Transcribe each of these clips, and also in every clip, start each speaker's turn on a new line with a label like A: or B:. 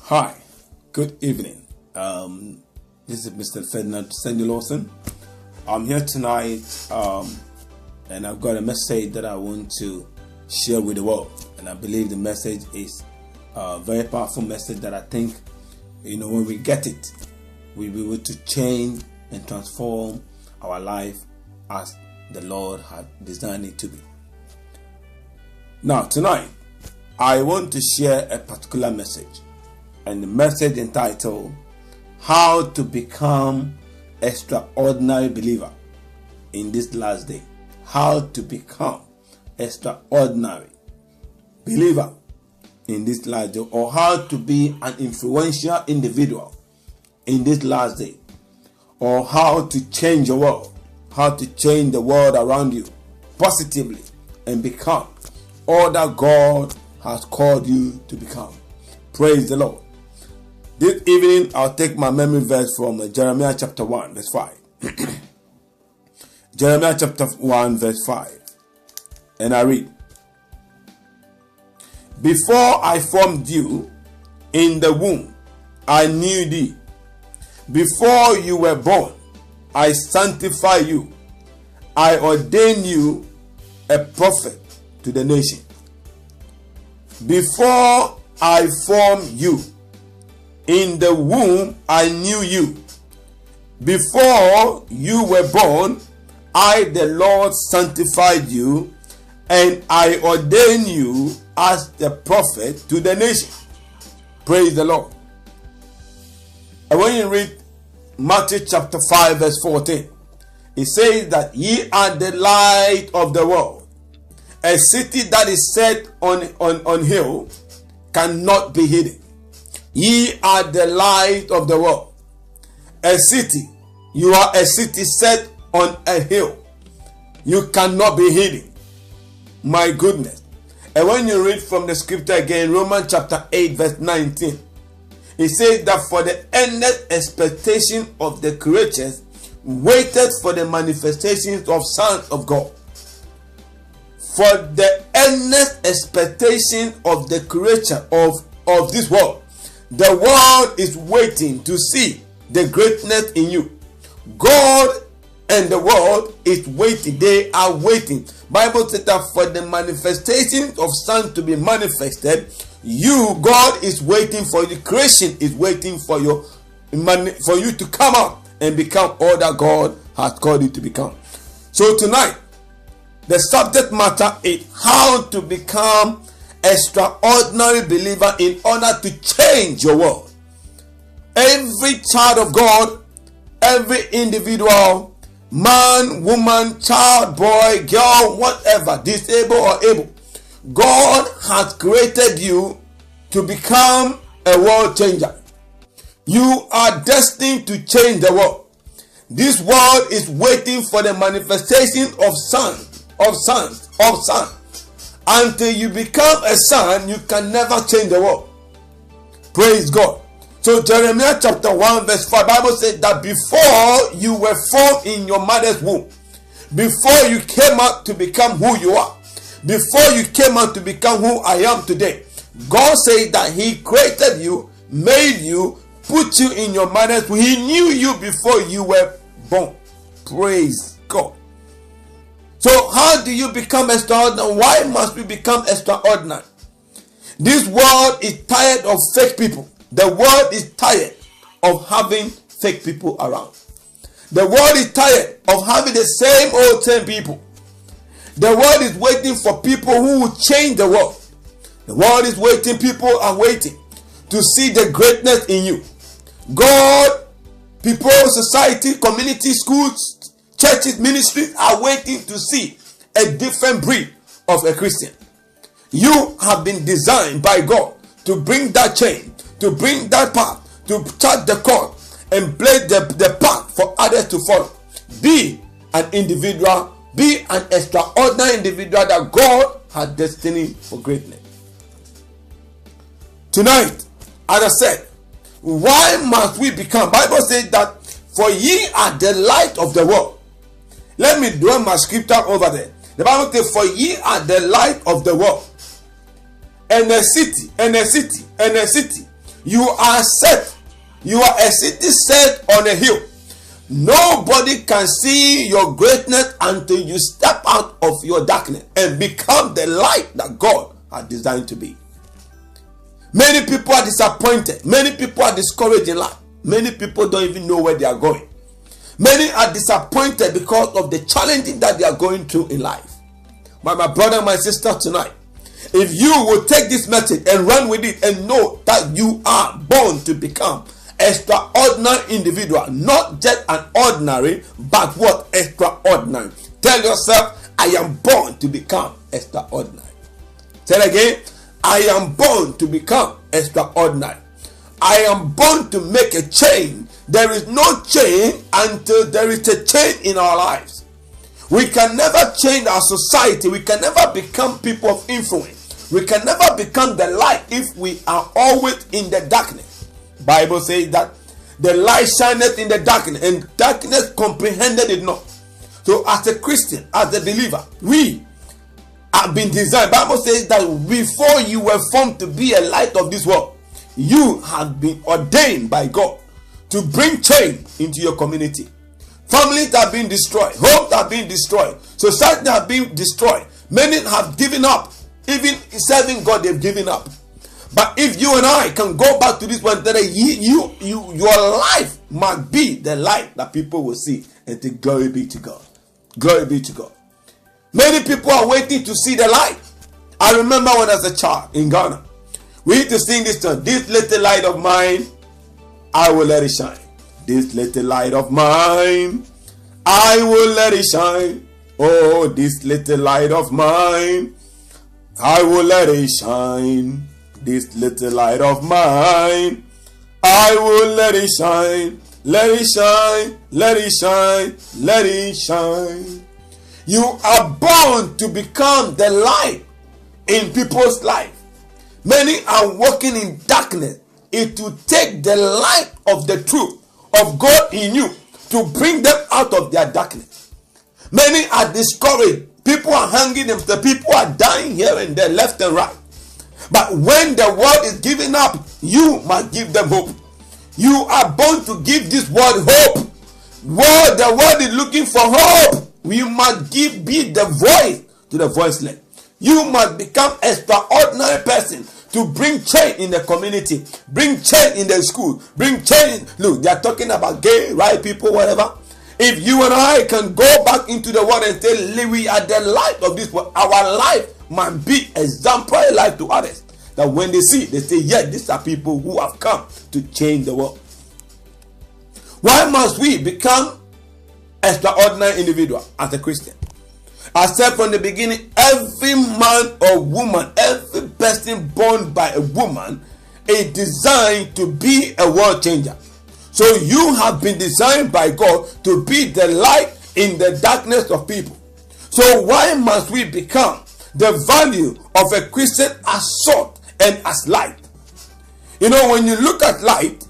A: Hi, good evening. This is Mr. Ferdinand Lawson. I'm here tonight, and I've got a message that I want to share with the world. And I believe the message is a very powerful message that I think, when we get it, we'll be able to change and transform our life as the Lord had designed it to be. Now, tonight, I want to share a particular message. And the message entitled, How to Become Extraordinary Believer in this last day. How to become extraordinary believer in this last day, or how to be an influential individual in this last day, or how to change the world, how to change the world around you positively and become all that God has called you to become. Praise the Lord. This evening, I'll take my memory verse from Jeremiah chapter 1, verse 5. Jeremiah chapter 1, verse 5. And I read, Before I formed you in the womb, I knew thee. Before you were born, I sanctified you. I ordained you a prophet to the nation. Before I formed you in the womb, I knew you. Before you were born, I, the Lord, sanctified you, and I ordained you as the prophet to the nation. Praise the Lord. And when you read Matthew chapter 5, verse 14, it says that ye are the light of the world. A city that is set on hill cannot be hidden. Ye are the light of the world. A city, you are a city set on a hill. You cannot be hidden. My goodness. And when you read from the scripture again, Romans chapter 8, verse 19, it says that for the endless expectation of the creatures waited for the manifestations of sons of God. For the endless expectation of the creature of this world. The world is waiting to see the greatness in you. God and the world is waiting. They are waiting. Bible says that for the manifestation of sons to be manifested, God is waiting for you. Creation is waiting for you to come out and become all that God has called you to become. So tonight, the subject matter is how to become extraordinary believer in order to change your world. Every child of God, every individual, man, woman, child, boy, girl, whatever, disabled or able, God has created you to become a world changer. You are destined to change the world. This world is waiting for the manifestation of sons. Until you become a son, you can never change the world. Praise God. So Jeremiah chapter 1 verse 5, Bible says that before you were formed in your mother's womb, before you came out to become who you are, before you came out to become who I am today, God said that He created you, made you, put you in your mother's womb. He knew you before you were born. Praise God. So how do you become extraordinary? Why must we become extraordinary? This world is tired of fake people. The world is tired of having fake people around. The world is tired of having the same people. The world is waiting for people who will change the world. The world is waiting, people are waiting to see the greatness in you. God, people, society, community, schools, churches, ministries are waiting to see a different breed of a Christian. You have been designed by God to bring that change, to bring that path, to chart the course and blaze the path for others to follow. Be an individual, be an extraordinary individual that God has destined for greatness. Tonight, as I said, why must we become? Bible says that for ye are the light of the world. Let me dwell my scripture over there. The Bible says, for ye are the light of the world. And a city You are set. You are a city set on a hill. Nobody can see your greatness until you step out of your darkness and become the light that God has designed to be. Many people are disappointed. Many people are discouraged in life. Many people don't even know where they are going. Many are disappointed because of the challenges that they are going through in life. But my brother and my sister, tonight, if you will take this message and run with it and know that you are born to become extraordinary individual, not just an ordinary, but what? Extraordinary. Tell yourself, I am born to become extraordinary. Say it again. I am born to become extraordinary. I am born to make a change. There is no change until there is a change in our lives. We can never change our society. We can never become people of influence. We can never become the light if we are always in the darkness. The Bible says that the light shineth in the darkness, and darkness comprehended it not. So as a Christian, as a believer, we have been designed. The Bible says that before you were formed to be a light of this world, you have been ordained by God to bring change into your community. Families have been destroyed. Homes have been destroyed. Society have been destroyed. Many have given up. Even serving God, they've given up. But if you and I can go back to this one, that your life must be the light that people will see and say, glory be to God. Glory be to God. Many people are waiting to see the light. I remember when I was a child in Ghana, we used to sing this song, this little light of mine, I will let it shine. This little light of mine, I will let it shine. Oh, this little light of mine, I will let it shine. This little light of mine, I will let it shine. Let it shine, let it shine, let it shine. You are born to become the light in people's life. Many are walking in darkness. It will take the light of the truth of God in you to bring them out of their darkness. Many are discouraged. People are hanging themselves. People are dying here and there, left and right. But when the world is giving up, you must give them hope. You are born to give this world hope. The world is looking for hope. We must be the voice to the voiceless. You must become an extraordinary person to bring change in the community, bring change in the school, bring change. Look, they are talking about gay, right people, whatever. If you and I can go back into the world and say, we are the light of this world, our life must be exemplary life to others. That when they see, they say, yes, these are people who have come to change the world. Why must we become extraordinary individual as a Christian? I said from the beginning, every man or woman, every person born by a woman is designed to be a world changer. So you have been designed by God to be the light in the darkness of people. So why must we become the value of a Christian as salt and as light? You know, when you look at light,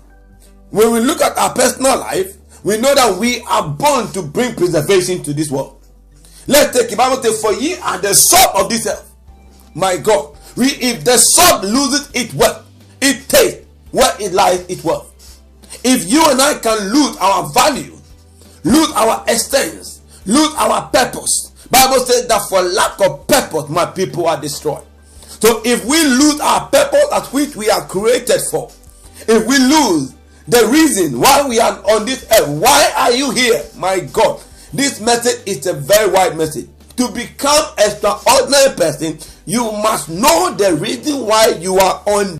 A: when we look at our personal life, we know that we are born to bring preservation to this world. Let's take the Bible says, for ye are the salt of this earth. My God, if the salt loses its worth, it tastes where it lies its worth. If you and I can lose our value, lose our essence, lose our purpose, Bible says that for lack of purpose, my people are destroyed. So if we lose our purpose at which we are created for, if we lose the reason why we are on this earth, why are you here? My God, this message is a very wide message. To become an extraordinary person, you must know the reason why you are on